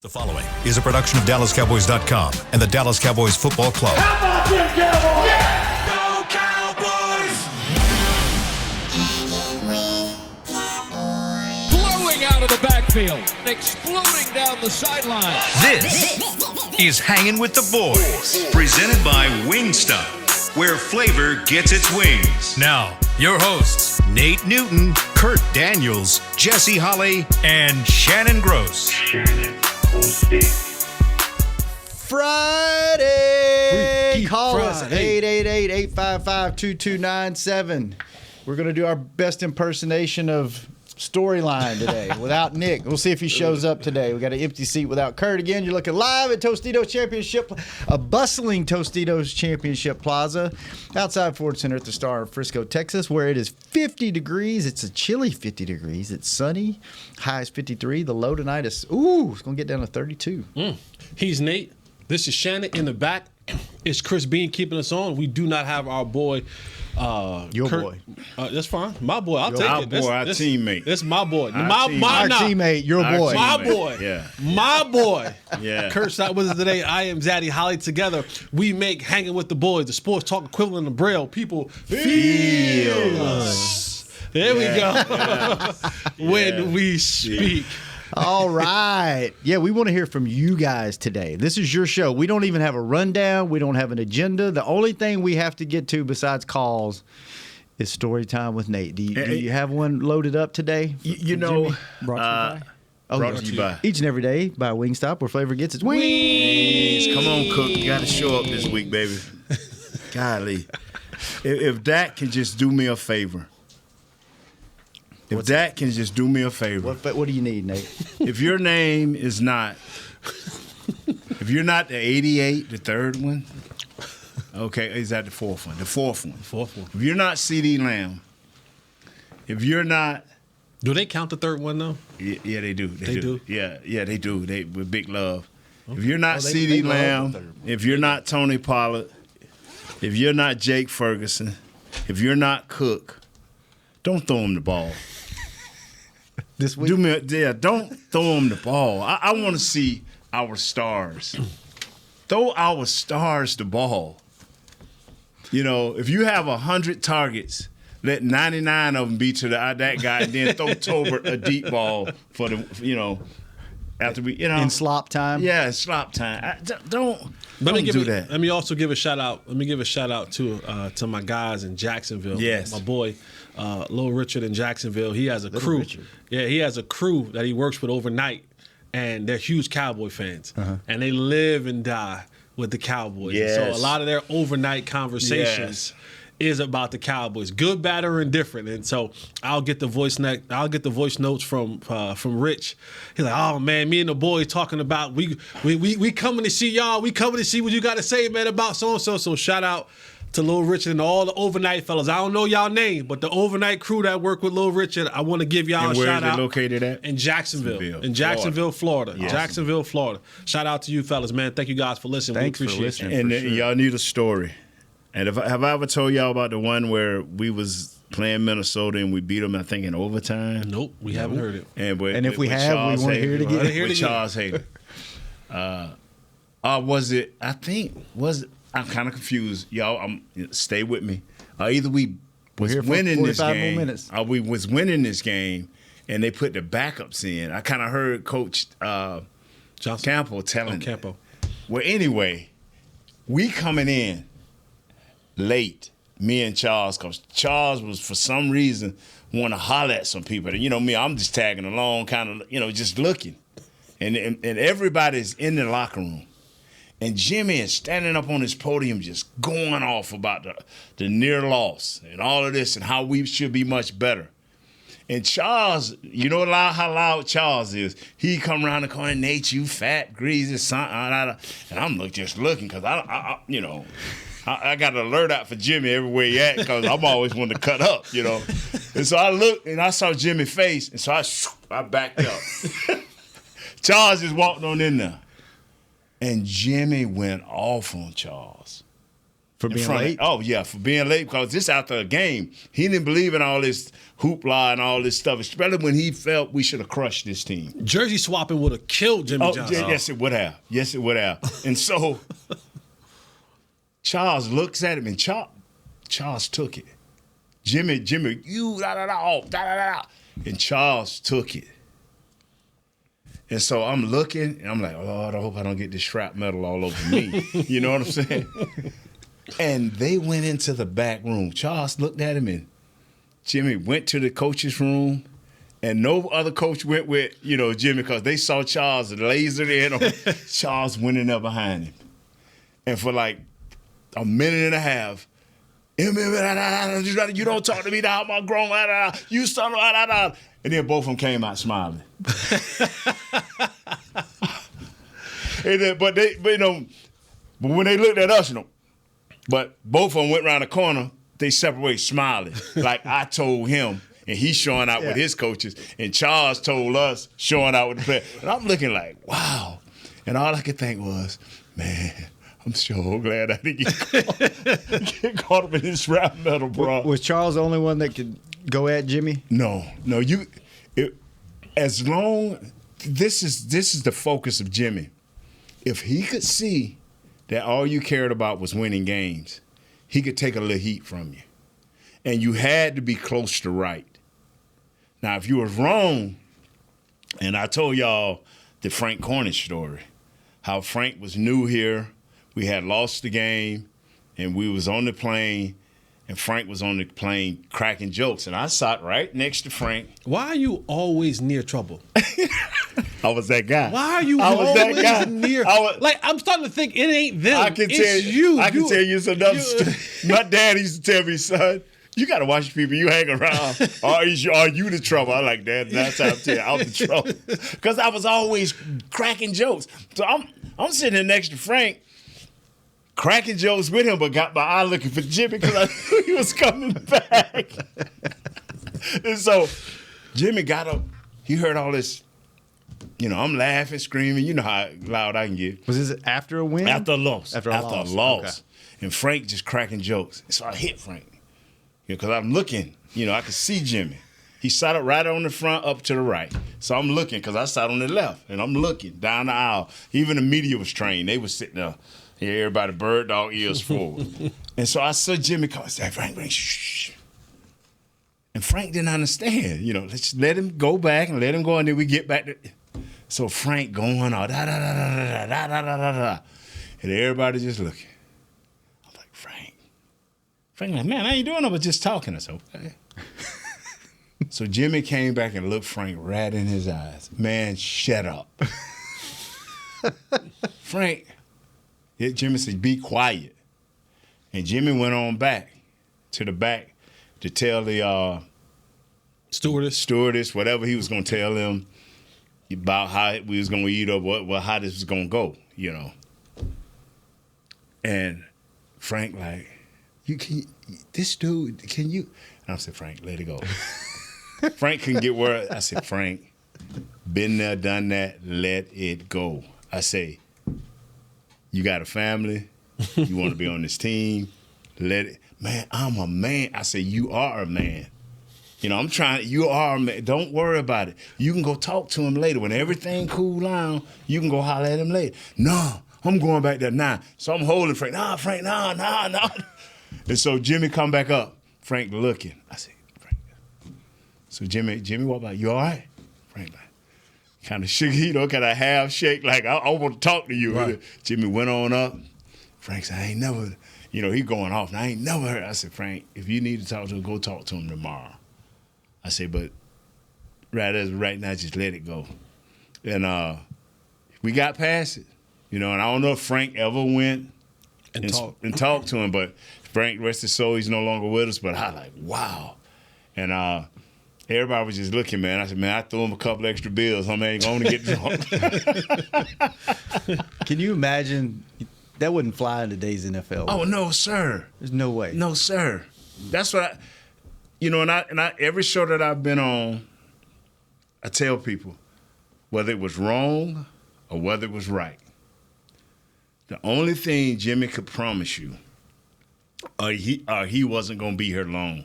The following is a production of DallasCowboys.com and the Dallas Cowboys Football Club. How about them Cowboys? Yeah! Go Cowboys! Blowing out of the backfield, exploding down the sideline. This is Hangin' with the Boys, presented by Wingstop, where flavor gets its wings. Now, your hosts, Nate Newton, Kurt Daniels, Jesse Holley, and Shannon Gross. Friday! Freaky Call us Friday. 888-855-2297. We're going to do our best impersonation of Storyline today without Nick. We'll see if he shows up today. We got an empty seat without Kurt again. You're looking live at Tostitos Championship, a bustling Tostitos Championship Plaza outside Ford Center at the Star in Frisco, Texas, where it is 50 degrees. It's a chilly 50 degrees. It's sunny. High is 53. The low tonight is, it's going to get down to 32. He's Nate. This is Shannon in the back. It's Chris Bean keeping us on. We do not have our boy. Your Kurt. boy. That's fine. My boy. I'll take Our it. boy, our teammate. That's my boy. Our teammate, your Our boy. My teammate. boy. Yeah. My boy. Yeah. Kurt's not with us today. I am Zaddy Holly. Together, we make Hanging with the Boys, the sports talk equivalent of Braille. People feel us. There we go. When we speak. All right. Yeah, we want to hear from you guys today. This is your show. We don't even have a rundown. We don't have an agenda. The only thing we have to get to besides calls is story time with Nate. Do you have one loaded up today? You know, Brought to you by each and every day by Wingstop, where flavor gets its wings. Please, come on, Cook. You got to show up this week, baby. Golly. If Dak can just do me a favor. If Dak can just do me a favor. What do you need, Nate? If your name is not, if you're not the 88, the third one, okay, is that the fourth one? The fourth one. If you're not CD Lamb, if you're not. Do they count the third one, though? Yeah, they do. They do? Yeah, they do. They with big love. If you're not they CD love the Lamb, third one. if you're not Tony Pollard, if you're not Jake Ferguson, if you're not Cook, don't throw him the ball. This week? Don't throw him the ball. I want to see our stars. Throw our stars the ball. You know, if you have 100 targets, let 99 of them be to that guy, and then throw Tolbert a deep ball for the, after we, In slop time? Yeah, in slop time. Don't Let do that. Let me also give a shout out. Let me give a shout out to my guys in Jacksonville. Yes. My boy, Lil Richard in Jacksonville. He has a Little crew. Richard. Yeah, he has a crew that he works with overnight, and they're huge Cowboy fans, and they live and die with the Cowboys. Yes. So a lot of their overnight conversations. Is about the Cowboys, good, bad, or indifferent, and so I'll get the voice notes from Rich. He's like, "Oh man, me and the boys talking about we coming to see y'all. We coming to see what you got to say, man, about so and so." So shout out to Lil Richard and all the overnight fellas. I don't know y'all name, but the overnight crew that work with Lil Richard, I want to give y'all And a where shout is it out. located at? In Jacksonville, Florida. Yes. Jacksonville, Florida. Shout out to you fellas, man. Thank you guys for listening. Thanks we for appreciate listening. you. And For sure. y'all need a story. And have I ever told y'all about the one where we was playing Minnesota and we beat them, I think, in overtime? Nope, we haven't heard it. And if we have, we wanna hear it again. With Charles Hayden. Was it? I'm kind of confused. Y'all, stay with me. Either we was here for winning this 45 more game, minutes. or we was winning this game, and they put the backups in. I kind of heard Coach Johnson. Campbell telling. Campo. Well, anyway, we coming in late, me and Charles, because Charles was, for some reason, want to holler at some people. You know me, I'm just tagging along, kind of, just looking. And everybody's in the locker room. And Jimmy is standing up on his podium just going off about the near loss and all of this and how we should be much better. And Charles, you know how loud Charles is. He come around the corner, "Nate, you fat, greasy, son." And I'm just looking because I got an alert out for Jimmy everywhere he at because I'm always wanting to cut up, And so I looked and I saw Jimmy's face, and so I backed up. Charles just walked on in there. And Jimmy went off on Charles For in being front of- late? oh, yeah, for being late because this after a game. He didn't believe in all this hoopla and all this stuff, especially when he felt we should have crushed this team. Jersey swapping would have killed Jimmy Johnson. Yes, it would have. Yes, it would have. And so Charles looks at him, and Charles took it. Jimmy, you da. And Charles took it. And so I'm looking, and I'm like, oh, Lord, I hope I don't get this shrapnel all over me. You know what I'm saying? And they went into the back room. Charles looked at him, and Jimmy went to the coach's room, and no other coach went with, Jimmy, because they saw Charles lasered in on Charles went in there behind him. And for like a minute and a half, you don't talk to me now, I'm grown, you son of and then both of them came out smiling. But when they looked at us, but both of them went around the corner, they separated smiling. Like I told him, and he's showing out with his coaches, and Charles told us showing out with the players. And I'm looking like, wow. And all I could think was, man, I'm so glad I didn't get caught up in this rap metal, bro. Was Charles the only one that could go at Jimmy? No. This is the focus of Jimmy. If he could see that all you cared about was winning games, he could take a little heat from you. And you had to be close to right. Now, if you was wrong, and I told y'all the Frank Cornish story, how Frank was new here, we had lost the game, and we was on the plane, and Frank was on the plane cracking jokes, and I sat right next to Frank. Why are you always near trouble? I was that guy. Why are you always near? I'm starting to think it ain't them. I can tell you some other stuff. My dad used to tell me, son, you got to watch the people you hang around. Are you the trouble? I like that. That's how I'm telling you, I'm the trouble. Because I was always cracking jokes. So I'm sitting there next to Frank, cracking jokes with him, but got my eye looking for Jimmy because I knew he was coming back. And so Jimmy got up. He heard all this. I'm laughing, screaming. You know how loud I can get. Was this after a win? After a loss. After a loss. Okay. And Frank just cracking jokes. So I hit Frank. Because I'm looking. I could see Jimmy. He sat up right on the front, up to the right. So I'm looking because I sat on the left. And I'm looking down the aisle. Even the media was trained. They was sitting there. Yeah, everybody bird dog ears forward. And so I saw Jimmy come and say, Frank, shh. And Frank didn't understand. Let's let him go back and let him go, and then we get back to. So Frank going on, da. And everybody just looking. I'm like, Frank like, man, I ain't doing no but just talking. I said, okay. So Jimmy came back and looked Frank right in his eyes. Man, shut up. Frank. Jimmy said, be quiet. And Jimmy went on back to the back to tell the stewardess, whatever he was going to tell them about how we was going to eat or how this was going to go, And Frank like, this dude, can you? And I said, Frank, let it go. Frank couldn't get word. I said, Frank, been there, done that, let it go. I say, you got a family. You want to be on this team. Let it. Man, I'm a man. I say, you are a man. You are a man. Don't worry about it. You can go talk to him later. When everything cool down, you can go holler at him later. No, I'm going back there now. So I'm holding Frank. Nah, Frank, nah. And so Jimmy come back up. Frank looking. I said, Frank. So Jimmy walked by. You all right? Frank like. Kind of shook, kind of half shake, like, I want to talk to you. Right. Jimmy went on up. Frank said, I ain't never, he going off. I ain't never heard. I said, Frank, if you need to talk to him, go talk to him tomorrow. I said, but right now, just let it go. And we got past it, and I don't know if Frank ever went and talked to him, but Frank, rest his soul, he's no longer with us, but I like, wow. And everybody was just looking, man. I said, man, I threw him a couple extra bills. I ain't going to get drunk. Can you imagine? That wouldn't fly in today's NFL. Oh, no, sir. There's no way. No, sir. That's what I every show that I've been on, I tell people, whether it was wrong or whether it was right, the only thing Jimmy could promise you he wasn't going to be here long.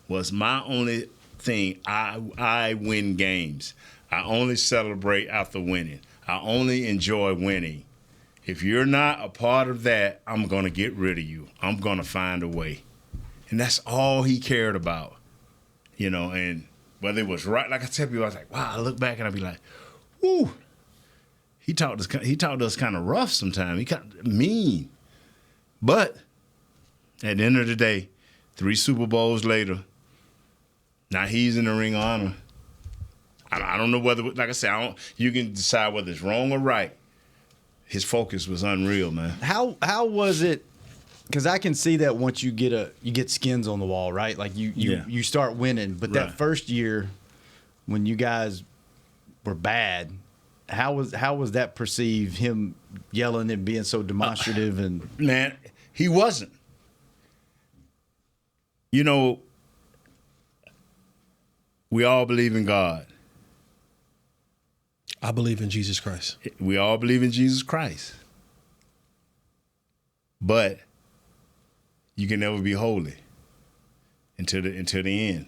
Was my only thing. I win games. I only celebrate after winning. I only enjoy winning. If you're not a part of that, I'm going to get rid of you. I'm going to find a way. And that's all he cared about. You know, and whether it was right, like I tell people, I was like, wow, I look back and I'd be like, whoo. He talked to us kind of rough sometimes. He kind of mean. But at the end of the day, 3 Super Bowls later, now he's in the Ring of Honor. I don't know whether, like I said, you can decide whether it's wrong or right. His focus was unreal, man. How was it? Because I can see that once you get skins on the wall, right? Like you start winning. But that first year, when you guys were bad, how was that perceived? Him yelling and being so demonstrative and man, he wasn't. You know, we all believe in God. I believe in Jesus Christ. We all believe in Jesus Christ. But you can never be holy until the end.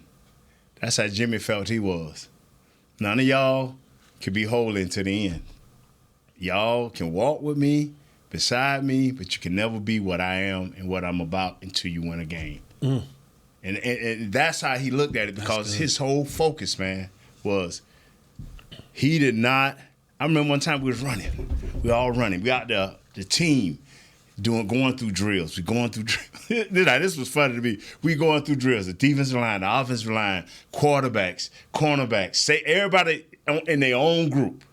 That's how Jimmy felt he was. None of y'all can be holy until the end. Y'all can walk with me, beside me, but you can never be what I am and what I'm about until you win a game. Mm. And that's how he looked at it, because his whole focus, man, was he did not. I remember one time we was running. We all running. We got the team going through drills. We going through drills. This was funny to me. We going through drills. The defensive line, the offensive line, quarterbacks, cornerbacks, say everybody in their own group.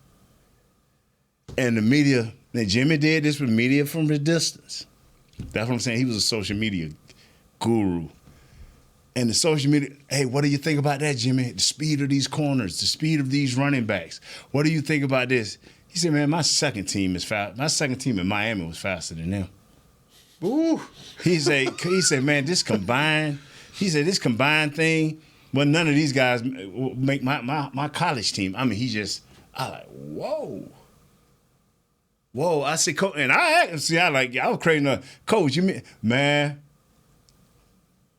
And the media, and Jimmy did this with media from a distance. That's what I'm saying. He was a social media guru. And the social media, hey, what do you think about that, Jimmy? The speed of these corners, the speed of these running backs. What do you think about this? He said, man, my second team is fast. My second team in Miami was faster than them. Ooh. He said, man, this combined thing, well, none of these guys make my college team. I mean, I like, whoa. Whoa. I said, Coach, and I was crazy. Coach, you mean, man,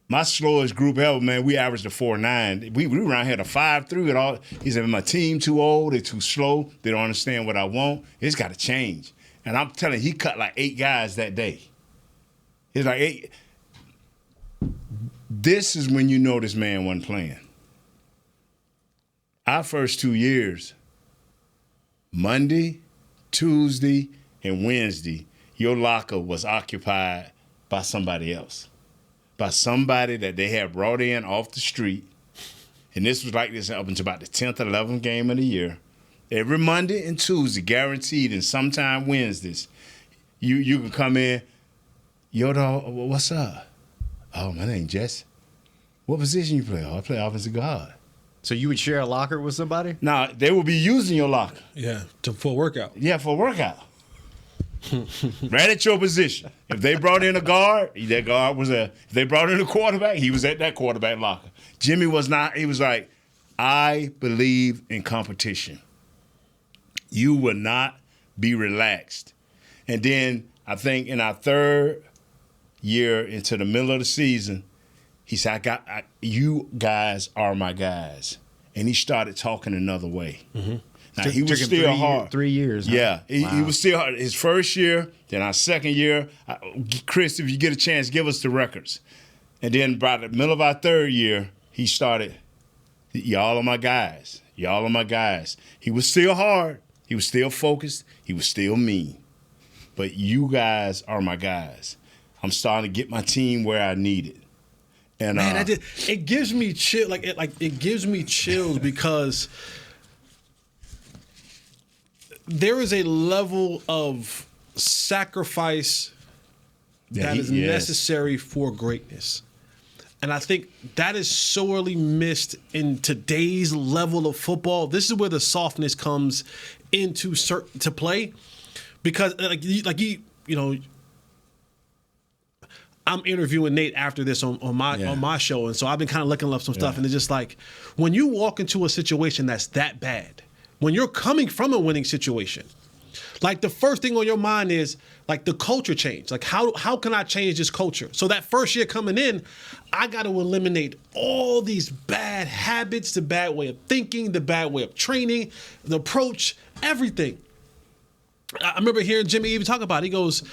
my slowest group ever, man, we averaged a 4.9. We were around here to 5.3 at all. He said, my team too old, they're too slow, they don't understand what I want. It's got to change. And I'm telling you, he cut like 8 guys that day. He's like 8. This is when you know this man wasn't playing. Our first 2 years, Monday, Tuesday, and Wednesday, your locker was occupied by somebody else. By somebody that they had brought in off the street. And this was like this up until about the 10th or 11th game of the year. Every Monday and Tuesday, guaranteed, and sometime Wednesdays, you can come in, yo, dog, what's up? Oh, my name Jess. What position you play? Oh, I play offensive guard. So you would share a locker with somebody? Now, they would be using your locker. Yeah, for a workout. Yeah, for a workout. Right at your position. If they brought in a guard, that guard was there. If they brought in a quarterback, he was at that quarterback locker. Jimmy was not. He was like, I believe in competition. You will not be relaxed. And then I think in our third year into the middle of the season, he said, you guys are my guys. And he started talking another way. Mm-hmm. Now, he was still hard. 3 years. Yeah, huh? He was still hard. His first year, then our second year. Chris, if you get a chance, give us the records. And then by the middle of our third year, he started, y'all are my guys. Y'all are my guys. He was still hard. He was still focused. He was still mean. But you guys are my guys. I'm starting to get my team where I need it. And man, it gives me chill. It gives me chills because there is a level of sacrifice that is necessary for greatness. And I think that is sorely missed in today's level of football. This is where the softness comes into to play, because I'm interviewing Nate after this on my show, and so I've been kind of looking up some stuff, and it's just like when you walk into a situation that's that bad, when you're coming from a winning situation, like the first thing on your mind is like the culture change. Like how can I change this culture? So that first year coming in, I got to eliminate all these bad habits, the bad way of thinking, the bad way of training, the approach, everything. I remember hearing Jimmy even talk about it. He goes,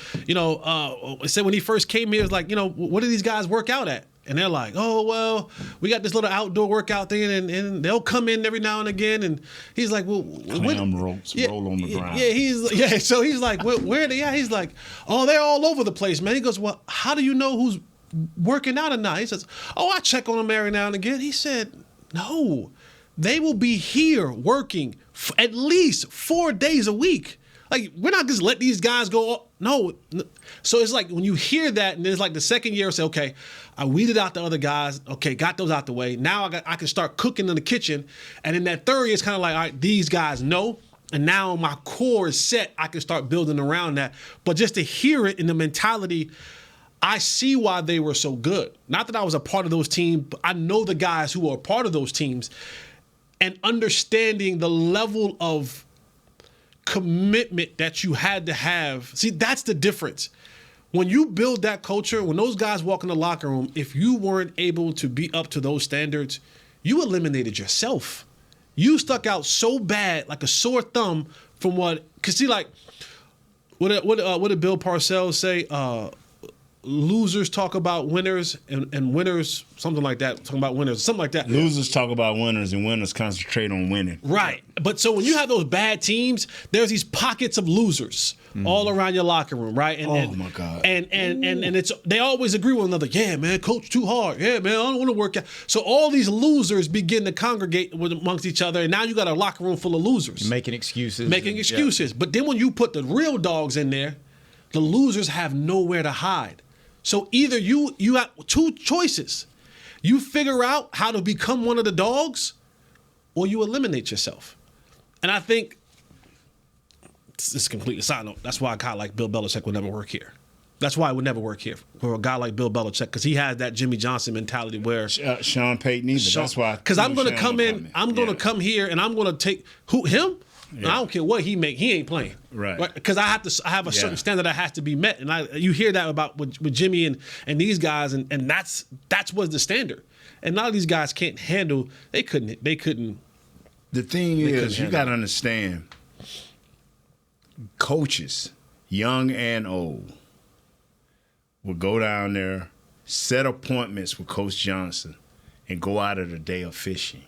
said when he first came here, it was like, what do these guys work out at? And they're like, oh, well, we got this little outdoor workout thing, and they'll come in every now and again. And he's like, well, climb ropes, roll on the ground. Yeah, so he's like, where are they at? He's like, oh, they're all over the place, man. He goes, well, how do you know who's working out or not? He says, oh, I check on them every now and again. He said, no, they will be here working at least 4 days a week. Like, we're not just let these guys go. No. So it's like when you hear that, and then it's like the second year, say, okay, I weeded out the other guys. Okay, got those out the way. Now I can start cooking in the kitchen. And in that third year, it's kind of like, all right, these guys know. And now my core is set. I can start building around that. But just to hear it in the mentality, I see why they were so good. Not that I was a part of those teams, but I know the guys who were a part of those teams. And understanding the level of commitment that you had to have. See, that's the difference. When you build that culture, when those guys walk in the locker room, if you weren't able to be up to those standards, you eliminated yourself. You stuck out so bad, like a sore thumb from because see, like, what did Bill Parcells say? Losers talk about winners and winners, something like that, talking about winners, something like that. Losers talk about winners and winners concentrate on winning. Right. But so when you have those bad teams, there's these pockets of losers all around your locker room, right? And, my God. And it's they always agree with one another. Yeah, man, coach too hard. Yeah, man, I don't want to work out. So all these losers begin to congregate amongst each other, and now you got a locker room full of losers. You're making excuses. Yeah. But then when you put the real dogs in there, the losers have nowhere to hide. So either you have two choices. You figure out how to become one of the dogs, or you eliminate yourself. And I think this is completely side note. That's why a guy like Bill Belichick would never work here. That's why it would never work here for a guy like Bill Belichick, because he has that Jimmy Johnson mentality where Sean Payton either. That's why. Because I'm going to come in. I'm going to come here, and I'm going to take him. Yeah. I don't care what he make. He ain't playing. Right. Because I have a certain standard that has to be met. And you hear that about with Jimmy and these guys, and that's was the standard. And none of these guys can't handle. They couldn't. The thing is, you got to understand, coaches, young and old, will go down there, set appointments with Coach Johnson, and go out of the day of fishing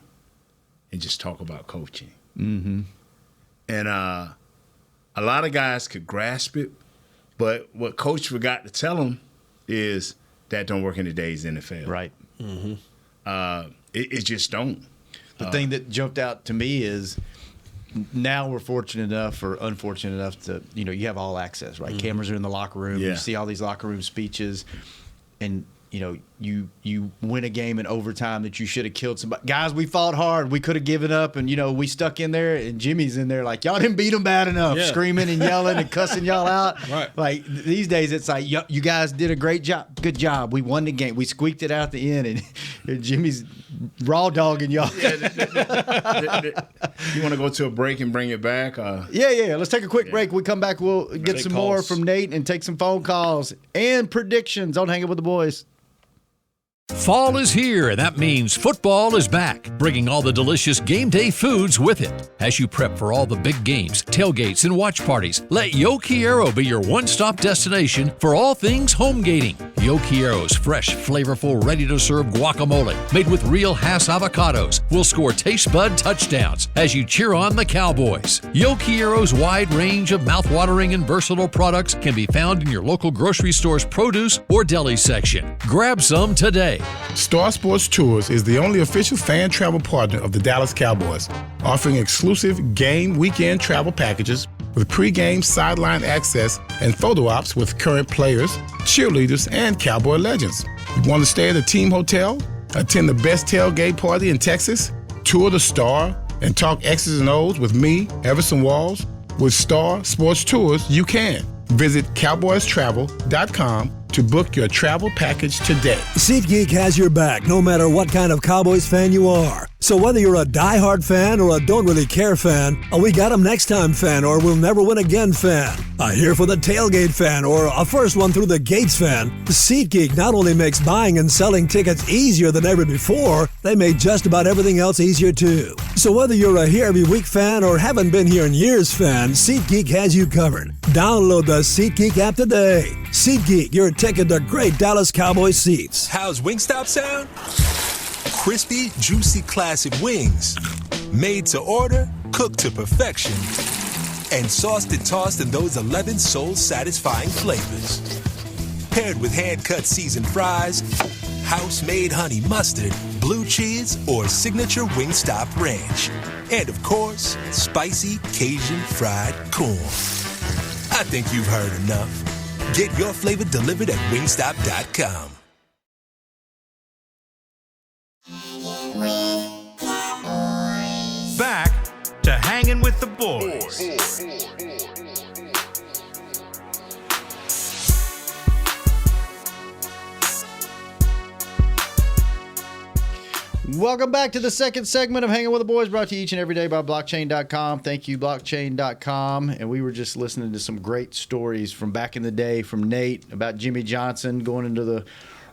and just talk about coaching. Mm-hmm. And a lot of guys could grasp it, but what Coach forgot to tell them is that don't work in today's NFL. Right. Mm-hmm. It just don't. The thing that jumped out to me is now we're fortunate enough or unfortunate enough to, you have all access, right? Mm-hmm. Cameras are in the locker room. Yeah. You see all these locker room speeches, and you win a game in overtime that you should have killed somebody. Guys, we fought hard. We could have given up, and we stuck in there. And Jimmy's in there like, y'all didn't beat them bad enough, screaming and yelling and cussing y'all out. Right. Like these days, it's like you guys did a great job. Good job. We won the game. We squeaked it out at the end, and Jimmy's raw dogging y'all. You want to go to a break and bring it back? Yeah. Let's take a quick break. We come back. We'll get some more from Nate and take some phone calls and predictions on Hanging with the Boys. Fall is here, and that means football is back, bringing all the delicious game day foods with it. As you prep for all the big games, tailgates, and watch parties, let Yo Quiero be your one-stop destination for all things home gating. Yo Quiero's fresh, flavorful, ready-to-serve guacamole made with real Hass avocados will score taste bud touchdowns as you cheer on the Cowboys. Yo Quiero's wide range of mouthwatering and versatile products can be found in your local grocery store's produce or deli section. Grab some today. Star Sports Tours is the only official fan travel partner of the Dallas Cowboys, offering exclusive game weekend travel packages with pre-game sideline access and photo ops with current players, cheerleaders, and Cowboy legends. You want to stay at a team hotel, attend the best tailgate party in Texas, tour the Star, and talk X's and O's with me, Everson Walls? With Star Sports Tours, you can. Visit cowboystravel.com to book your travel package today. SeatGeek has your back no matter what kind of Cowboys fan you are. So whether you're a diehard fan or a don't really care fan, a we got 'em next time fan or we'll never win again fan, a here for the tailgate fan or a first one through the gates fan, SeatGeek not only makes buying and selling tickets easier than ever before, they made just about everything else easier too. So whether you're a here every week fan or haven't been here in years fan, SeatGeek has you covered. Download the SeatGeek app today. SeatGeek, your ticket to great Dallas Cowboys seats. How's Wingstop sound? Crispy, juicy, classic wings. Made to order, cooked to perfection. And sauced and tossed in those 11 soul-satisfying flavors. Paired with hand-cut seasoned fries, house-made honey mustard, blue cheese, or signature Wingstop ranch. And of course, spicy Cajun fried corn. I think you've heard enough. Get your flavor delivered at wingstop.com. Back to Hanging with the Boys. Welcome back to the second segment of Hanging with the Boys, brought to you each and every day by blockchain.com. Thank you, blockchain.com. And we were just listening to some great stories from back in the day from Nate about Jimmy Johnson going into the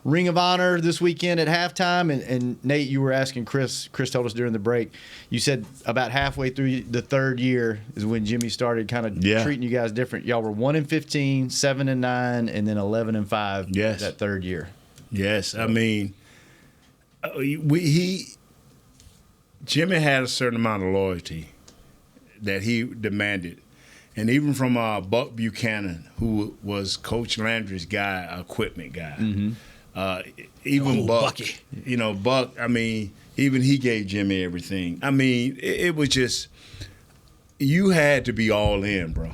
Ring of Honor this weekend at halftime. And Nate, you were asking Chris told us during the break, you said about halfway through the third year is when Jimmy started kind of treating you guys different. Y'all were 1-15, 7-9, and then 11-5 that third year. Yes, I mean, Jimmy had a certain amount of loyalty that he demanded. And even from Buck Buchanan, who was Coach Landry's guy, equipment guy, even Buck, Bucky. Buck, I mean, even he gave Jimmy everything. I mean, it was just, you had to be all in, bro.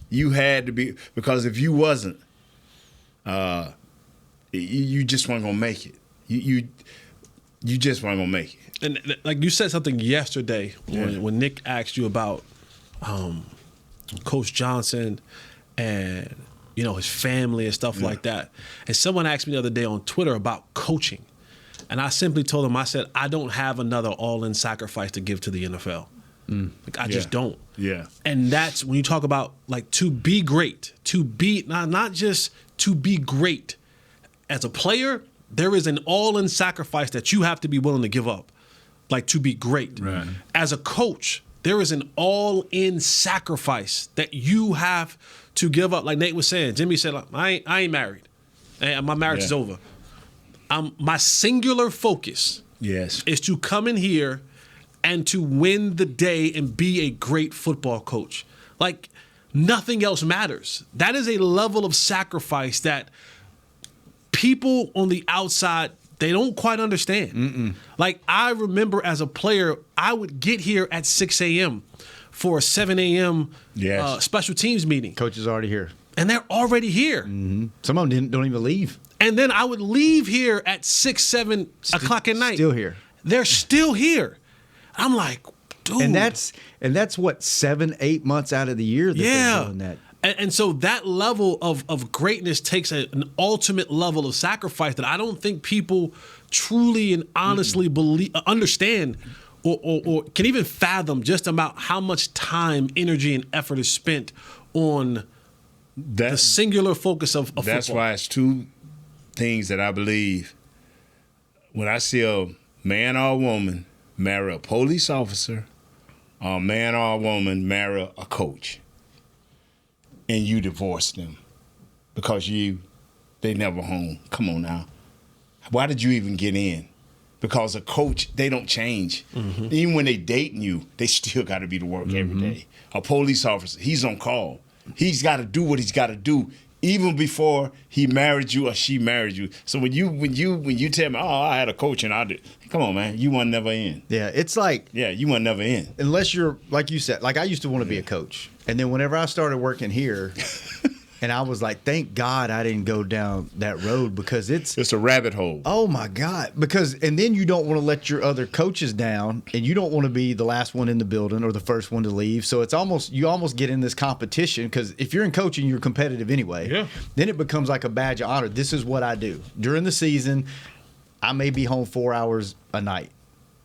You had to be, because if you wasn't, you just weren't going to make it. You just weren't going to make it. And like you said something yesterday when Nick asked you about Coach Johnson and his family and stuff like that. And someone asked me the other day on Twitter about coaching. And I simply told him, I said, I don't have another all-in sacrifice to give to the NFL. I just don't. Yeah. And that's when you talk about like to be great, to be not just to be great as a player. There is an all-in sacrifice that you have to be willing to give up, like to be great. Right. As a coach, there is an all-in sacrifice that you have to give up. Like Nate was saying, Jimmy said, I ain't married. My marriage is over. My singular focus is to come in here and to win the day and be a great football coach. Like nothing else matters. That is a level of sacrifice that people on the outside, they don't quite understand. Like I remember as a player, I would get here at 6 a.m. for a 7 a.m. Special teams meeting. Coach is already here. And they're already here. Some of them don't even leave. And then I would leave here at 6, 7 o'clock at night. Still here. They're still here. I'm like, dude. And that's what, 7-8 months out of the year that they're doing that. And so that level of greatness takes an ultimate level of sacrifice that I don't think people truly and honestly understand or can even fathom just about how much time, energy, and effort is spent on the singular focus of football. That's why it's two things that I believe. When I see a man or a woman marry a police officer, or a man or a woman marry a coach, and you divorce them because they never home. Come on now. Why did you even get in? Because a coach, they don't change. Even when they dating you, they still got to be to work every day. A police officer, he's on call. He's got to do what he's got to do even before he married you or she married you. So when you tell me, I had a coach and I did, come on, man, you weren't never in. Yeah, it's like you weren't never in. Unless you're, like you said, like I used to want to be a coach. And then whenever I started working here, And I was like, thank God I didn't go down that road because it's a rabbit hole. Oh my God. And then you don't want to let your other coaches down, and you don't want to be the last one in the building or the first one to leave. So you almost get in this competition, because if you're in coaching, you're competitive anyway. Yeah. Then it becomes like a badge of honor. This is what I do. During the season, I may be home 4 hours a night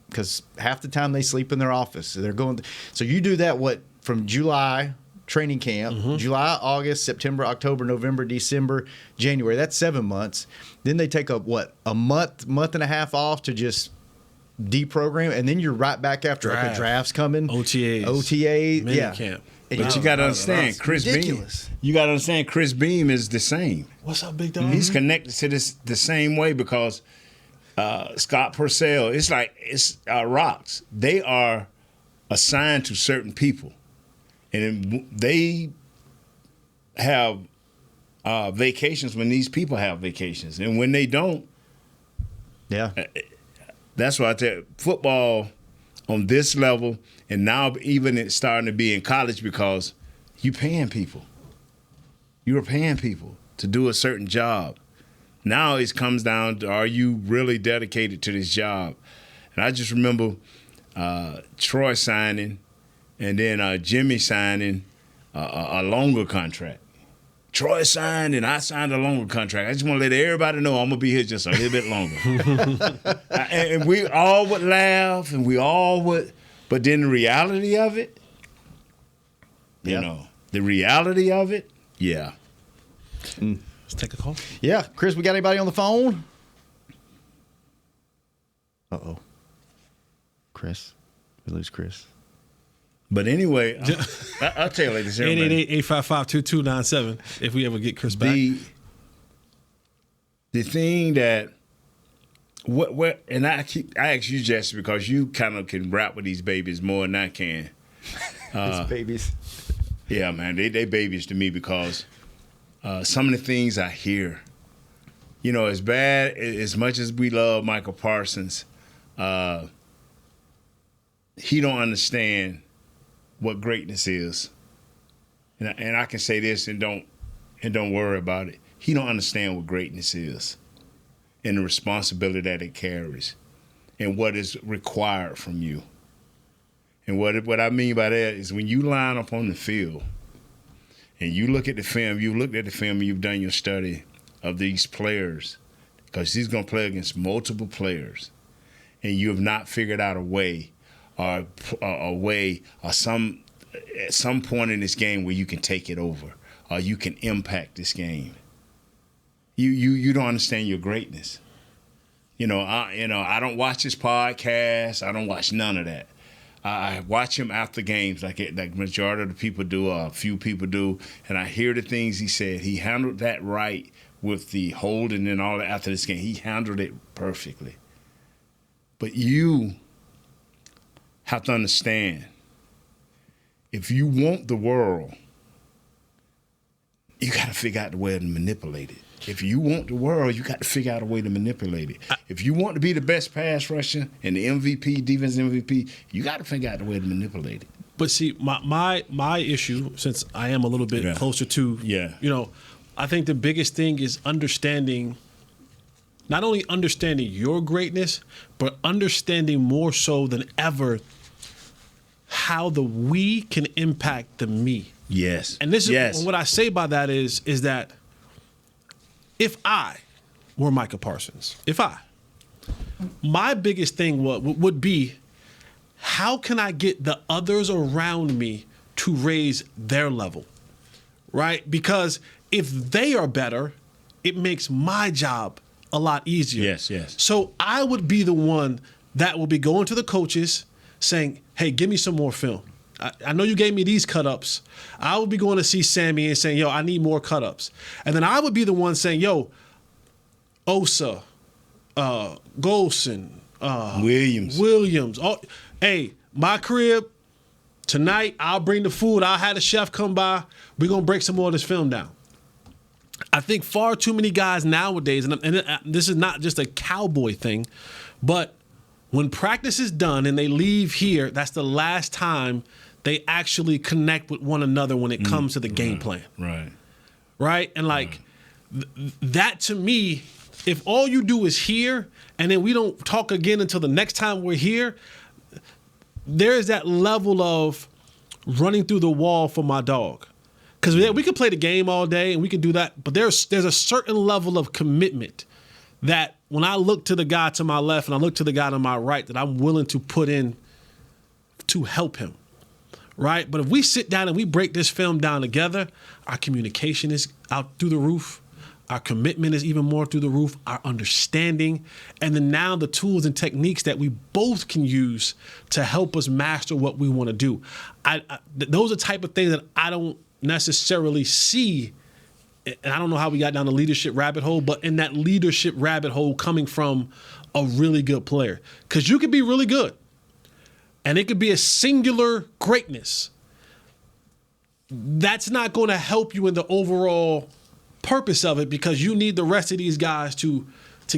because half the time they sleep in their office. So so you do that, from July training camp, July, August, September, October, November, December, January. That's 7 months. Then they take a month and a half off to just deprogram, and then you're right back after drafts coming, OTAs, mini camp. But you got to understand, Chris Beam. You got to understand, Chris Beam is the same. What's up, big dog? He's connected to this the same way because Scott Purcell. It's rocks. They are assigned to certain people. And they have vacations when these people have vacations. And when they don't, that's why I tell you, football on this level, and now even it's starting to be in college, because you're paying people. You're paying people to do a certain job. Now it comes down to, are you really dedicated to this job? And I just remember Troy signing, and then Jimmy signing a longer contract. Troy signed, and I signed a longer contract. I just want to let everybody know I'm going to be here just a little bit longer. And we all would laugh, and we all would, but then the reality of it, the reality of it, Let's take a call. Yeah. Chris, we got anybody on the phone? Uh-oh. Chris. We lose Chris. But anyway, I'll tell you like this. 888-855-2297 if we ever get Chris back. The thing that and I ask you, Jesse, because you kind of can rap with these babies more than I can. These babies. Yeah, man, they babies to me, because some of the things I hear, as bad as much as we love Michael Parsons, he don't understand what greatness is, and I can say this and don't worry about it. He don't understand what greatness is, and the responsibility that it carries, and what is required from you. And what I mean by that is, when you line up on the field, and you look at the film, you looked at the film, and you've done your study of these players, because he's going to play against multiple players, and you have not figured out a way. Or at some point in this game where you can take it over, or you can impact this game. You don't understand your greatness. I don't watch his podcast. I don't watch none of that. I watch him after games, like majority of the people do, or a few people do, and I hear the things he said. He handled that right with the holding and all that after this game. He handled it perfectly. But you have to understand, if you want the world, you got to figure out the way to manipulate it. If you want the world, you got to figure out a way to manipulate it. If you want to be the best pass rusher and the MVP, defense MVP, you got to figure out a way to manipulate it. But see, my issue, since I am a little bit closer to, I think the biggest thing is understanding, not only understanding your greatness, but understanding more so than ever how the we can impact the me. Yes. And this is what I say by that is that if I were Micah Parsons, my biggest thing would be, how can I get the others around me to raise their level, right? Because if they are better, it makes my job a lot easier. Yes. So I would be the one that will be going to the coaches saying, hey, give me some more film. I know you gave me these cut-ups. I would be going to see Sammy and saying, yo, I need more cut-ups. And then I would be the one saying, yo, Osa, Golson, Williams. Hey, my crib, tonight I'll bring the food. I'll have the chef come by. We're going to break some more of this film down. I think far too many guys nowadays, and this is not just a Cowboy thing, but when practice is done and they leave here, that's the last time they actually connect with one another when it comes to the game plan. Right. right? And like that to me, if all you do is hear and then we don't talk again until the next time we're here, there's that level of running through the wall for my dog. Because we could play the game all day and we could do that, but there's a certain level of commitment that when I look to the guy to my left and I look to the guy to my right, that I'm willing to put in to help him, right? But if we sit down and we break this film down together, our communication is out through the roof. Our commitment is even more through the roof, our understanding, and then now the tools and techniques that we both can use to help us master what we want to do. Those are the type of things that I don't necessarily see, and I don't know how we got down the leadership rabbit hole, but in that leadership rabbit hole coming from a really good player. Because you could be really good, and it could be a singular greatness. That's not going to help you in the overall purpose of it, because you need the rest of these guys to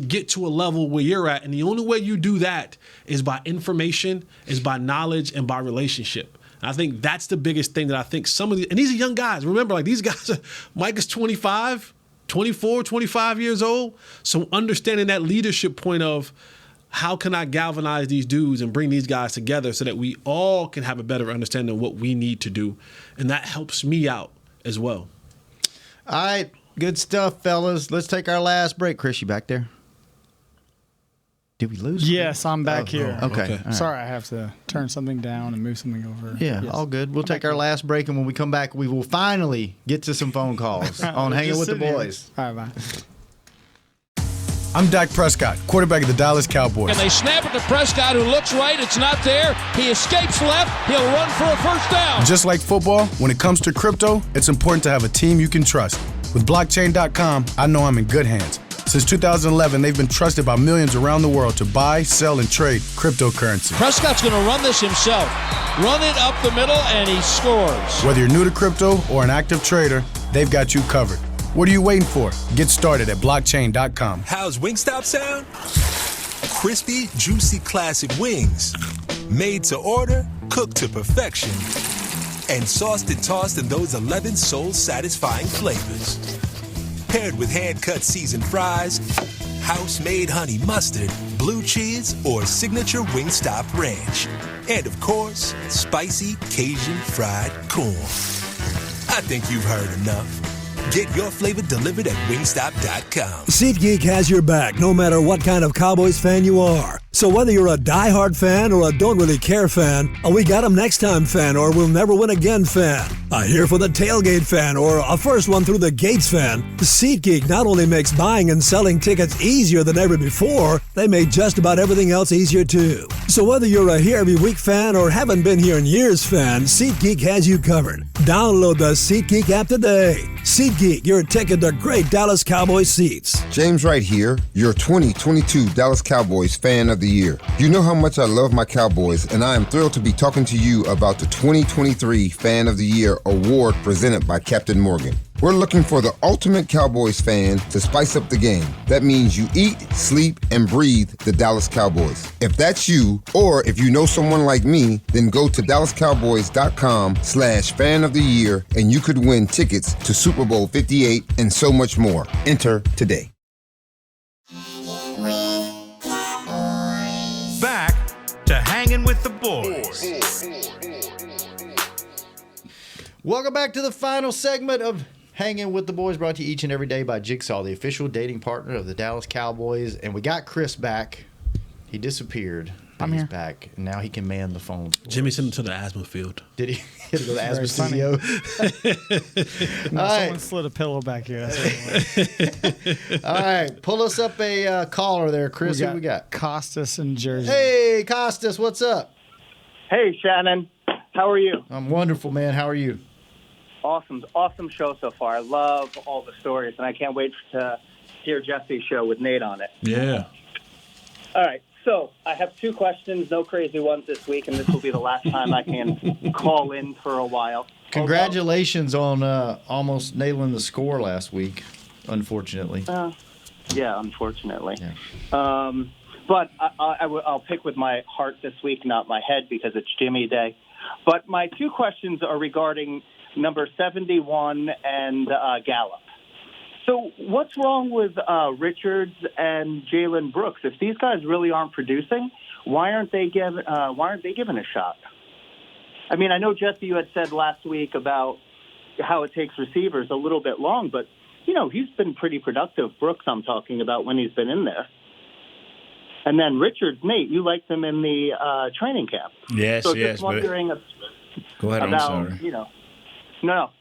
get to a level where you're at. And the only way you do that is by information, is by knowledge, and by relationship. And I think that's the biggest thing that I think some of and these are young guys. Remember, like these guys, Mike is 25, 24, 25 years old. So understanding that leadership point of how can I galvanize these dudes and bring these guys together so that we all can have a better understanding of what we need to do. And that helps me out as well. All right. Good stuff, fellas. Let's take our last break. Chris, you back there? Did we lose? Yes, I'm back here. Okay. Right. Sorry, I have to turn something down and move something over. Yeah, yes. all good. We'll take our last break, and when we come back, we will finally get to some phone calls on Hanging with the Boys. All right, bye. I'm Dak Prescott, quarterback of the Dallas Cowboys. And they snap it to Prescott, who looks right. It's not there. He escapes left. He'll run for a first down. Just like football, when it comes to crypto, it's important to have a team you can trust. With blockchain.com, I know I'm in good hands. Since 2011, they've been trusted by millions around the world to buy, sell, and trade cryptocurrency. Prescott's going to run this himself. Run it up the middle, and he scores. Whether you're new to crypto or an active trader, they've got you covered. What are you waiting for? Get started at blockchain.com. How's Wingstop sound? Crispy, juicy, classic wings. Made to order, cooked to perfection. And sauced and tossed in those 11 soul-satisfying flavors. Paired with hand-cut seasoned fries, house-made honey mustard, blue cheese, or signature Wingstop ranch. And, of course, spicy Cajun fried corn. I think you've heard enough. Get your flavor delivered at wingstop.com. SeatGeek has your back no matter what kind of Cowboys fan you are. So whether you're a diehard fan or a don't really care fan, a we got 'em next time fan or we'll never win again fan, a here for the tailgate fan or a first one through the gates fan, SeatGeek not only makes buying and selling tickets easier than ever before, they made just about everything else easier too. So whether you're a here every week fan or haven't been here in years fan, SeatGeek has you covered. Download the SeatGeek app today. SeatGeek, your ticket to great Dallas Cowboys seats. James Wright here, your 2022 Dallas Cowboys Fan of the Year. You know how much I love my Cowboys, and I am thrilled to be talking to you about the 2023 Fan of the Year award presented by Captain Morgan. We're looking for the ultimate Cowboys fan to spice up the game. That means you eat, sleep, and breathe the Dallas Cowboys. If that's you, or if you know someone like me, then go to DallasCowboys.com/fan of the year, and you could win tickets to Super Bowl 58 and so much more. Enter today. Back to Hanging with the Boys. Welcome back to the final segment of Hanging with the Boys, brought to you each and every day by Jigsaw, the official dating partner of the Dallas Cowboys. And we got Chris back. He disappeared. I'm He's here. back. And now he can man the phone. Jimmy sent him to the asthma field. Did he? He had to go to the asthma Very studio. No, All right. someone slid a pillow back here. That's what it was. All right. Pull us up a caller there, Chris. Who we got? Costas in Jersey. Hey, Costas. What's up? Hey, Shannon. How are you? I'm wonderful, man. How are you? Awesome show so far. I love all the stories, and I can't wait to hear Jesse's show with Nate on it. Yeah. All right, so I have two questions, no crazy ones this week, and this will be the last time I can call in for a while. Congratulations on almost nailing the score last week, unfortunately. Yeah, unfortunately. Yeah. But I'll pick with my heart this week, not my head, because it's Jimmy Day. But my two questions are regarding number 71 and Gallup. So what's wrong with Richards and Jalen Brooks? If these guys really aren't producing, why aren't they given a shot? I mean, I know, Jesse, you had said last week about how it takes receivers a little bit long, but, he's been pretty productive. Brooks, I'm talking about, when he's been in there. And then Richards, Nate, you liked him in the training camp. Yes, so yes. Just wondering Go ahead, about, I'm sorry. No.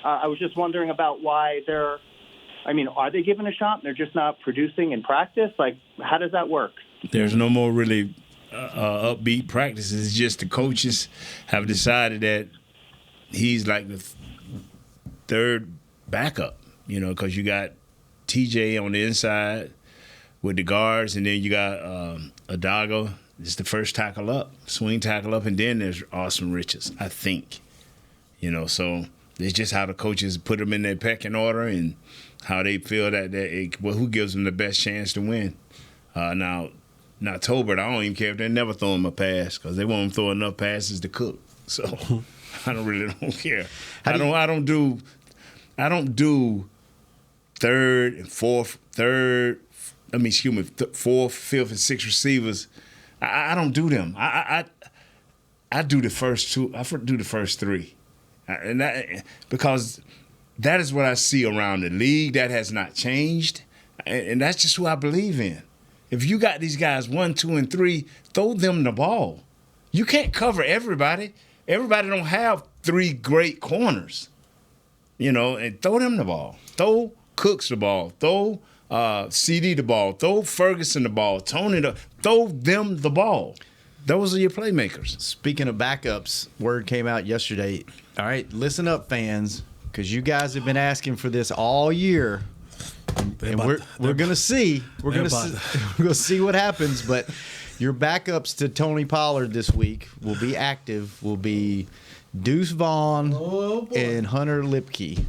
I was just wondering about why are they given a shot and they're just not producing in practice? Like, how does that work? There's no more really upbeat practices. It's just the coaches have decided that he's like the third backup, because you got TJ on the inside with the guards, and then you got Adago, just the first tackle up, swing tackle up, and then there's Austin Richards, I think. So it's just how the coaches put them in their pecking order and how they feel that who gives them the best chance to win. Now Tolbert, I don't even care if they never throw him a pass because they won't throw enough passes to cook. So I don't care. I don't do fourth, fifth, and sixth receivers. I don't do them. I do the first two. I do the first three, because that is what I see around the league. That has not changed, and that's just who I believe in. If you got these guys 1, 2, and 3, throw them the ball. You can't cover everybody. Everybody don't have 3 great corners, and throw them the ball. Throw Cooks the ball. Throw CD the ball. Throw Ferguson the ball. Tony throw them the ball. Those are your playmakers. Speaking of backups, word came out yesterday. All right, listen up, fans, because you guys have been asking for this all year. And we're gonna see. We're gonna see what happens. But your backups to Tony Pollard this week will be active. Will be Deuce Vaughn and Hunter Lipke,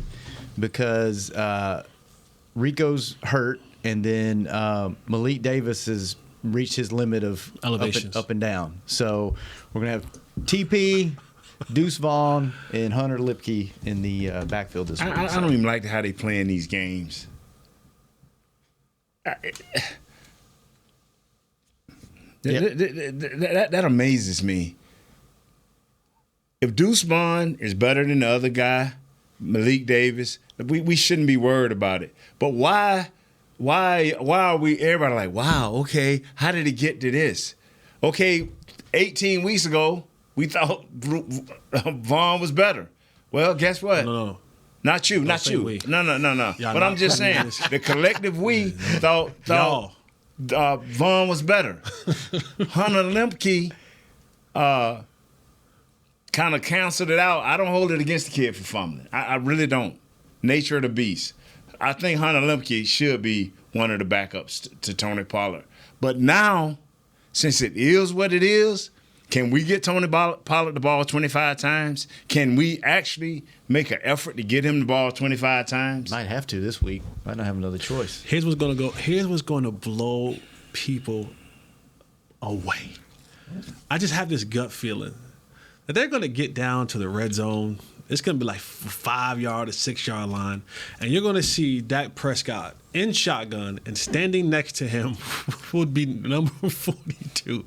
because Rico's hurt, and then Malik Davis has reached his limit of elevations up and down. So we're gonna have TP, Deuce Vaughn, and Hunter Lipke in the backfield this week. I don't even like how they play in these games. That amazes me. If Deuce Vaughn is better than the other guy, Malik Davis, we shouldn't be worried about it. But why are we, everybody like, wow, okay, how did it get to this? Okay, 18 weeks ago, we thought Vaughn was better. Well, guess what? No. Not you. No. But I'm just saying, the collective we thought Vaughn was better. Hunter Lipke kind of canceled it out. I don't hold it against the kid for fumbling. I really don't. Nature of the beast. I think Hunter Lipke should be one of the backups to Tony Pollard. But now, since it is what it is, can we get Tony Pollard the ball 25 times? Can we actually make an effort to get him the ball 25 times? Might have to this week. Might not have another choice. Here's what's going to blow people away. I just have this gut feeling that they're going to get down to the red zone. It's going to be like 5-yard or 6-yard line, and you're going to see Dak Prescott in shotgun, and standing next to him would be number 42.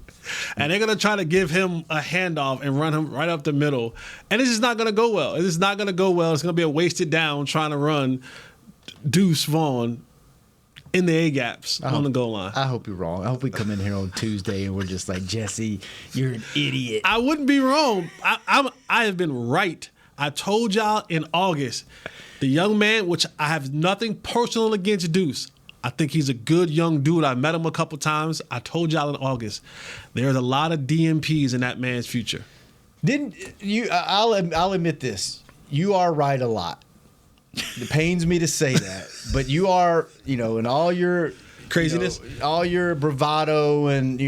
And they're going to try to give him a handoff and run him right up the middle. And this is not going to go well. It's not going to go well. It's going to be a wasted down trying to run Deuce Vaughn in the A-gaps on the goal line. I hope you're wrong. I hope we come in here on Tuesday and we're just like, Jesse, you're an idiot. I wouldn't be wrong. I have been right. I told y'all in August, the young man, which I have nothing personal against Deuce. I think he's a good young dude. I met him a couple times. I told y'all in August, there's a lot of DMPs in that man's future. Didn't you? I'll admit this. You are right a lot. It pains me to say that, but you are, in all your craziness, all your bravado, and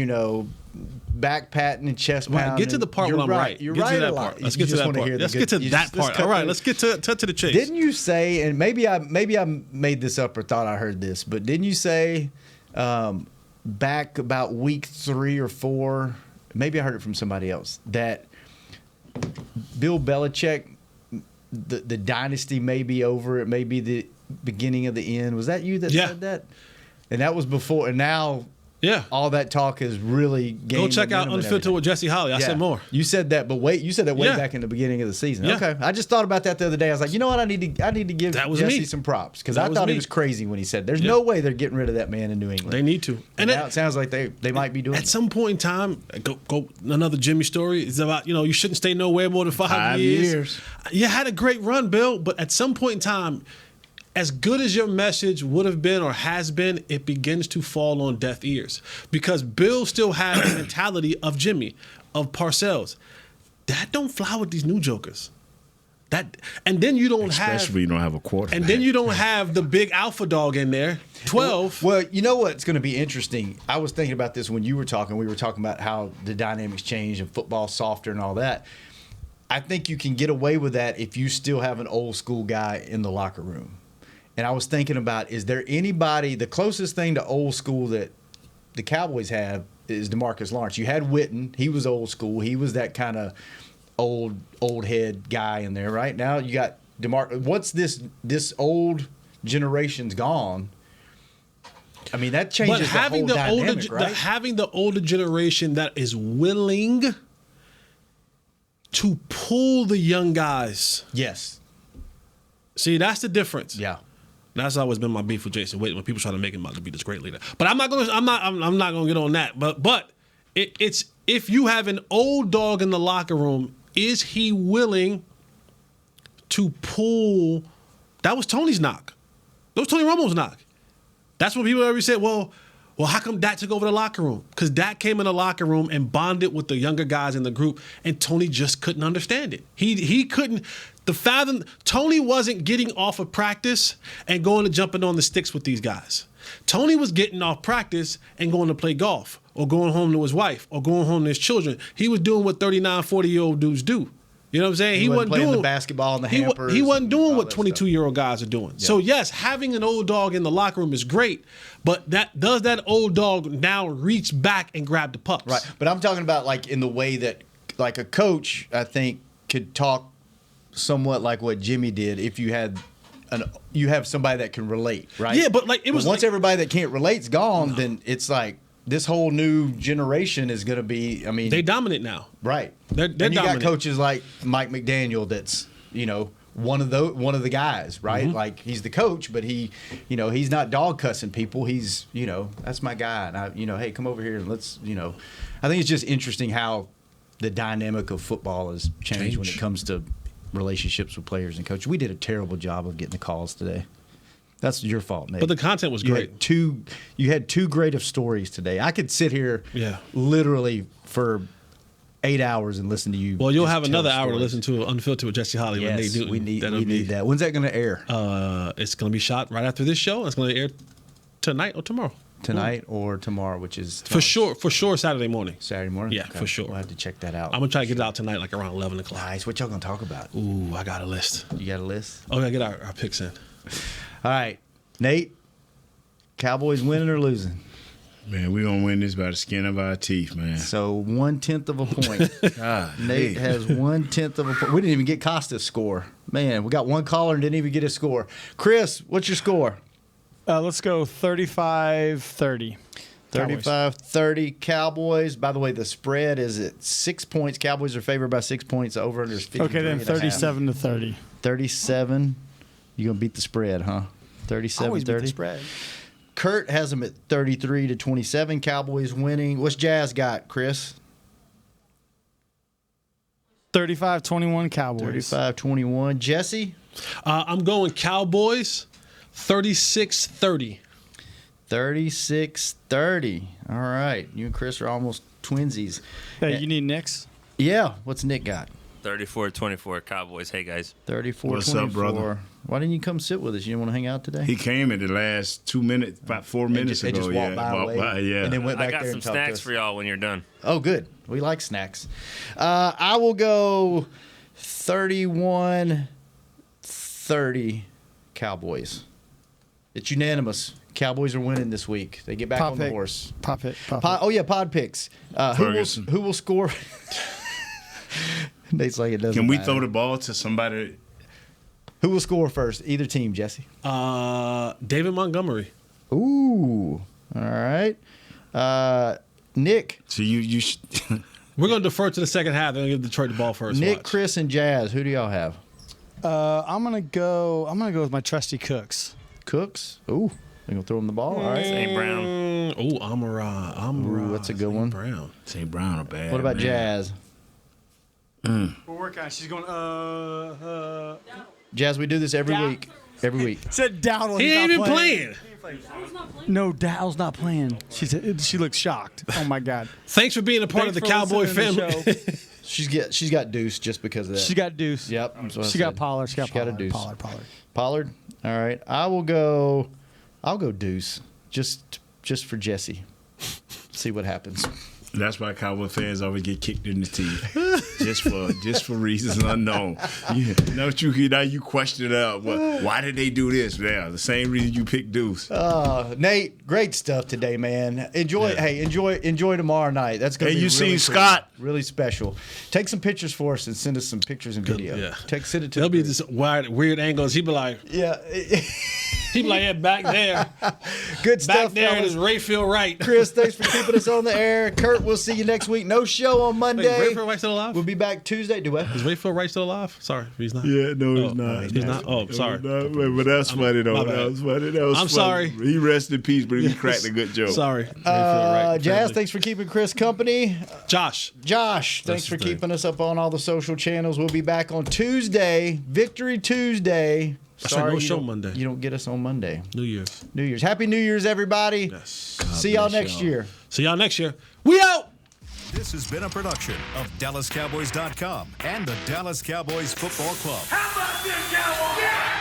back patting and chest pounding. Get to the part where I'm right. You're get right to that a lot. part. Let's get to that part. Let's get to that part. All right, let's get to the chase. Didn't you say, and maybe I made this up or thought I heard this, but didn't you say back about week 3 or 4, maybe I heard it from somebody else, that Bill Belichick the dynasty may be over. It may be the beginning of the end. Was that you that said that? And that was before. And now, all that talk is really gained. Go check out Unfiltered with Jesse Holly. I said more. You said that, but you said that way back in the beginning of the season. Yeah. Okay, I just thought about that the other day. I was like, you know what? I need to give Jesse some props because I thought he was crazy when he said, "There's no way they're getting rid of that man in New England." They need to. And now it sounds like they might be doing. At some point in time, go another Jimmy story. It's about you shouldn't stay nowhere more than 5 years. You had a great run, Bill, but at some point in time, as good as your message would have been or has been, it begins to fall on deaf ears because Bill still has the mentality of Jimmy, of Parcells. That don't fly with these new jokers. And then you don't especially when you don't have a quarterback. And then you don't have the big alpha dog in there. 12. Well, you know what's going to be interesting? I was thinking about this when you were talking. We were talking about how the dynamics change and football's softer and all that. I think you can get away with that if you still have an old school guy in the locker room. And I was thinking about, is there anybody, the closest thing to old school that the Cowboys have is DeMarcus Lawrence. You had Witten. He was old school. He was that kind of old head guy in there. Right now you got DeMarcus. Once this old generation's gone, I mean, that changes the whole dynamic, right? Having the older generation that is willing to pull the young guys. Yes. See, that's the difference. Yeah. That's always been my beef with Jason Witten when people try to make him out to be this great leader. But I'm not gonna get on that. But it's if you have an old dog in the locker room, is he willing to pull? That was Tony's knock. That was Tony Romo's knock. That's when people already said, well, how come Dak took over the locker room? Because Dak came in the locker room and bonded with the younger guys in the group, and Tony just couldn't understand it. He couldn't fathom. Tony wasn't getting off of practice and going to jumping on the sticks with these guys. Tony was getting off practice and going to play golf or going home to his wife or going home to his children. He was doing what 39, 40-year-old dudes do. You know what I'm saying? He wasn't playing the basketball in the hampers. He wasn't doing what 22-year-old guys are doing. Yeah. So, yes, having an old dog in the locker room is great, but does that old dog now reach back and grab the pups? Right. But I'm talking about like in the way that like a coach, I think, could talk somewhat like what Jimmy did if you had you have somebody that can relate, right? Yeah, but like it was once everybody that can't relate's gone, then it's like this whole new generation is going to be. I mean, they dominate now, right? They're and you dominant. got coaches like Mike McDaniel. That's one of the guys, right? Mm-hmm. Like he's the coach, but he's not dog cussing people. He's that's my guy, and I hey, come over here and let's I think it's just interesting how the dynamic of football has changed when it comes to relationships with players and coaches. We did a terrible job of getting the calls today. That's your fault, Nate. But the content was great. You had too great of stories today. I could sit here literally for 8 hours and listen to you. Well, you'll have another hour to listen to Unfiltered with Jesse Holly. Yes, we need that. When's that going to air? It's going to be shot right after this show. It's going to air tonight or tomorrow. Tonight or tomorrow, which is tomorrow. For sure Saturday morning. Saturday morning? Yeah, okay. for sure. We'll have to check that out. I'm going to try to get it out tonight like around 11 o'clock. Nice. What y'all going to talk about? Ooh, I got a list. You got a list? Oh, I got to get our picks in. All right. Nate, Cowboys winning or losing? Man, we're going to win this by the skin of our teeth, man. So 1/10 of a point. Nate has 1/10 of a point. We didn't even get Costa's score. Man, we got one caller and didn't even get his score. Chris, what's your score? Let's go 35-30. 35-30 Cowboys. By the way, the spread is at 6 points. Cowboys are favored by 6 points. Over under is 53. Okay, then 37-30. 37. You're going to beat the spread, huh? 37-30. Always beat the spread. Kurt has them at 33-27. Cowboys winning. What's Jazz got, Chris? 35-21 Cowboys. 35-21. Jesse? I'm going Cowboys 36-30. 36-30. All right. You and Chris are almost twinsies. Hey, you need Nick's? Yeah. What's Nick got? 34-24 Cowboys. Hey, guys. 34-24. What's up, brother? Why didn't you come sit with us? You didn't want to hang out today? He came in the last 2 minutes, about 4 minutes ago. Just walked by, yeah. And then went back I got there some and talked to snacks us. for y'all when you're done. Oh, good. We like snacks. I will go 31-30 Cowboys. It's unanimous. Cowboys are winning this week. They get back on the horse. Pod pick. Oh, yeah, pod picks. Who will score? Nate's like, it doesn't Can we matter. throw the ball to somebody Who will score first? Either team, Jesse. David Montgomery. Ooh. All right. Nick. So you We're going to defer to the second half. They're going to give Detroit the ball first. Nick, Watch. Chris, and Jazz. Who do y'all have? I'm gonna go with my trusty Cooks. Cooks. Ooh. They're going to throw him the ball. All right. St. Brown. Ooh, Amara. That's a good one. Brown. St. Brown a bad. What about man. Jazz? We're working on it. She's going, Jazz, we do this every week. Every week. Said Dowdle. He ain't even playing. No, Dowdle's not playing. She looks shocked. Oh my God. Thanks for being a part of the Cowboy family. She's got Deuce just because of that. She got Deuce. Yep. That's what I She said. got Pollard. She got a Deuce. Pollard. All right. I'll go Deuce just for Jesse. See what happens. That's why Cowboy fans always get kicked in the teeth, just for reasons unknown. Now you question it out. Why did they do this? Yeah, the same reason you picked Deuce. Nate, great stuff today, man. Enjoy tomorrow night. That's gonna be you really seen cool. Scott? Really special. Take some pictures for us and send us some pictures and video. Yeah. Send it to. There'll be this weird angles. He'd be like, Yeah. he'd be like, yeah, back there. Good stuff. Back there fellas. is Rayfield Wright. Chris, thanks for keeping us on the air. Kurt, we'll see you next week. No show on Monday. Wait, Rayfield Wright still alive? We'll be back Tuesday. Do what? Is Rayfield Wright still alive? Sorry, he's not. Yeah, no, he's not. He's not. Oh, sorry. But that's funny though. My bad. That was funny. That was I'm funny. sorry. He rested in peace, but he cracked a good joke. Sorry. Rayfield Wright Jazz, family. thanks for keeping Chris company. Josh, thanks for keeping us up on all the social channels. We'll be back on Tuesday, Victory Tuesday. That's right, no show Monday. You don't get us on Monday. New Year's. Happy New Year's, everybody. Yes. See y'all next year. See y'all next year. We out. This has been a production of DallasCowboys.com and the Dallas Cowboys Football Club. How about this, Cowboys? Yeah!